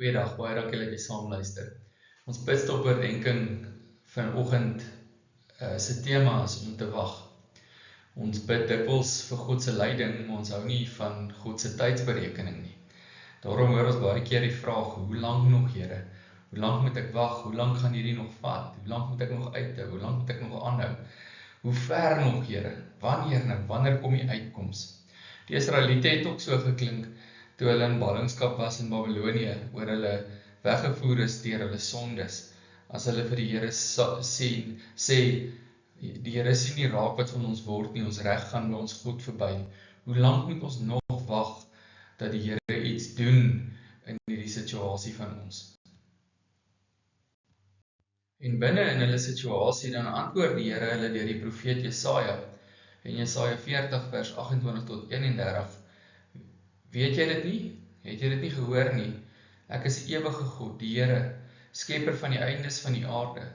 Goeiedag, baie dankie dat jy saam luister. Ons bidstopoordenking vanoggend se tema is om te wag. Ons bid dikwels vir God se leiding, maar ons hou nie van God se tydsberekening nie. Daarom hoor ons baie keer die vraag, hoe lank nog, Here? Hoe lank moet ek wag? Hoe lank gaan hierdie nog vat? Hoe lank moet ek nog uithou? Hoe lank moet ek nog aanhou? Hoe ver nog, Here? Wanneer nou? Wanneer kom die uitkoms? Die Israeliete het ook so geklink toe hulle in ballingskap was in Babylonië, oor hulle weggevoer is deur hulle sondes. As hulle vir die Here sê, die Here sien nie raak wat van ons word nie, ons reg gaan by ons goed verby. Hoe lank moet ons nog wag dat die Here iets doen in hierdie situasie van ons? En binne in hulle situasie dan antwoord die Here hulle deur die profeet Jesaja, in Jesaja 40 vers 28 tot 31. Weet jy dit nie? Het jy dit nie gehoor nie? Ek is die ewige God, die Here, skepper van die eindes van die aarde.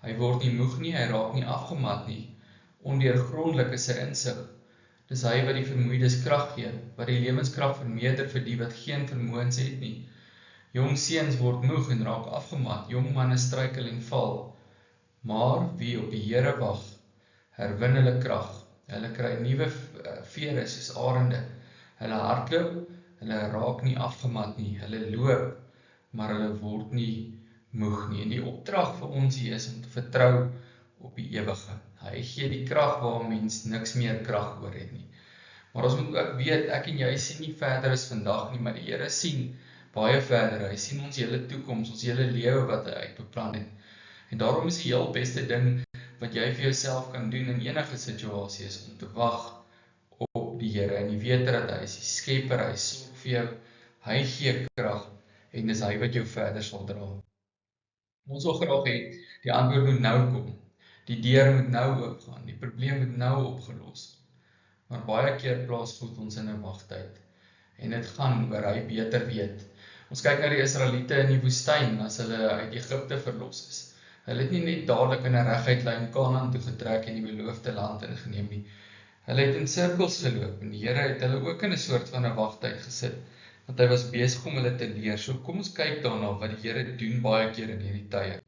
Hy word nie moeg nie, hy raak nie afgemat nie. Ondeurgrondelik is sy insig. Dis hy wat die vermoeides krag gee, wat die lewenskrag vermeerder vir die wat geen vermoëns het nie. Jong seuns word moeg en raak afgemat, jong manne struikel en val. Maar wie op die Here wag, herwin hulle krag. Hulle kry nuwe vere soos arende. Hulle hardloop, hulle raak nie afgemat nie, hulle loop, maar hulle word nie moeg nie. En die opdrag vir ons hier is om te vertrou op die ewige. Hy gee die krag waar mens niks meer krag oor het nie. Maar ons moet ook weet, ek en jy sien nie verder as vandag nie, maar die Here sien baie verder. Hy sien ons hele toekoms, ons hele lewe wat hy uitbeplan het. En daarom is die heel beste ding wat jy vir jouself kan doen in enige situasie is om te wag op die Here en jy weet dat hy is die skepper, hy sorg vir jou, hy gee krag en dis hy wat jou verder sal dra. Ons wil graag hê die antwoord moet nou kom, die deur moet nou oopgaan, die probleem moet nou opgelos. Maar baie keer plaas God ons in 'n wagtyd en dit gaan oor hy beter weet. Ons kyk na die Israeliete in die woestyn as hulle uit Egipte verlos is. Hulle het nie net dadelik in 'n reguit lyn Kanaan toe getrek en die beloofde land ingeneem nie. Hulle het in sirkels geloop en die Here het hulle ook in 'n soort van 'n wagtyd gesit, want hy was besig om hulle te leer. So kom ons kyk daarna wat die Here doen baie keer in hierdie tye.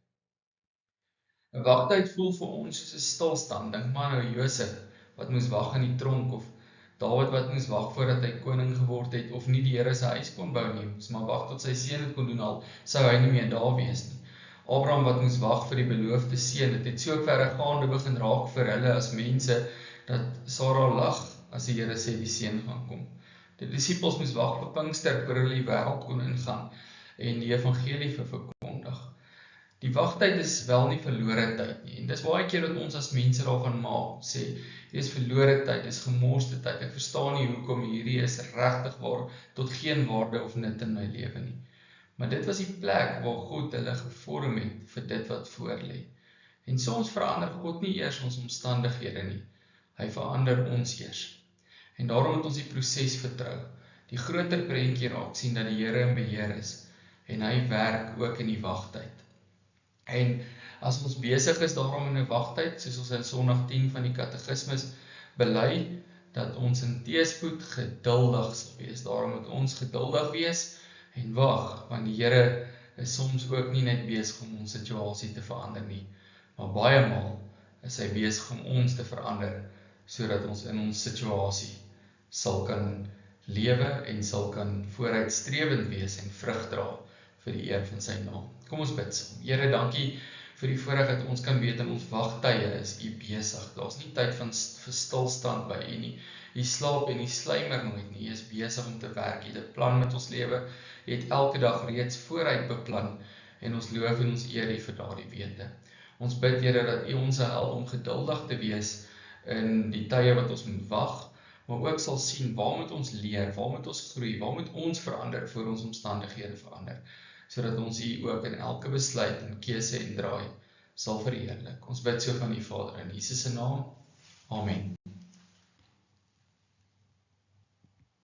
'n Wagtyd voel vir ons soos 'n stilstand. Dink maar nou Josef wat moes wag in die tronk, of Dawid wat moes wag voordat hy koning geword het, of nie die Here se huis kon bou nie, moes maar wag tot sy seun dit kon doen, al sou hy nie meer daar wees nie. Abraham wat moes wag vir die beloofde seun, dit het so verregaande begin raak vir hulle as mense, dat Sarah lag as die Here sê die seun gaan kom. Die disippels moes wag vir Pinkster voor hulle die wêreld kon ingaan en die evangelie verkondig. Die wagtyd is wel nie verlore tyd nie. En dis baie keer wat ons as mense daarvan maak, sê, hier is verlore tyd, dis gemorste tyd. Ek verstaan nie hoekom hierdie is regtig waar tot geen waarde of nut in my lewe nie. Maar dit was die plek waar God hulle gevorm het vir dit wat voor lê. En soms verander God nie eers ons omstandighede nie. Hy verander ons eers. En daarom moet ons die proses vertrou. Die groter prentjie raak sien dat die Here in beheer is. En hy werk ook in die wagtyd. En as ons besig is daarom in 'n wagtyd, soos ons in Sondag 10 van die katekismes bely, dat ons in teëspoed geduldig sal wees. Daarom moet ons geduldig wees en wag, want die Here is soms ook nie net besig om ons situasie te verander nie, maar baie maal is hy besig om ons te verander, sodat ons in ons situasie sal kan lewe en sal kan vooruitstrewend wees en vrug dra vir die eer van sy naam. Kom ons bid saam. Here, dankie vir die voorreg dat ons kan weet in ons wagtye is U besig. Daar's nie tyd vir stilstand by U nie. U slaap en U slymer nooit nie. U is besig om te werk. U het 'n plan met ons lewe. U het elke dag reeds vooruit beplan en ons loof en ons eer U vir daardie wete. Ons bid, Here, dat U ons help om geduldig te wees in die tye wat ons moet wag, maar ook sal sien waar moet ons leer, waar moet ons groei, waar moet ons verander voor ons omstandighede verander, sodat ons U ook in elke besluit en keuse en draai sal verheerlik. Ons bid so van U Vader in Jesus se naam. Amen.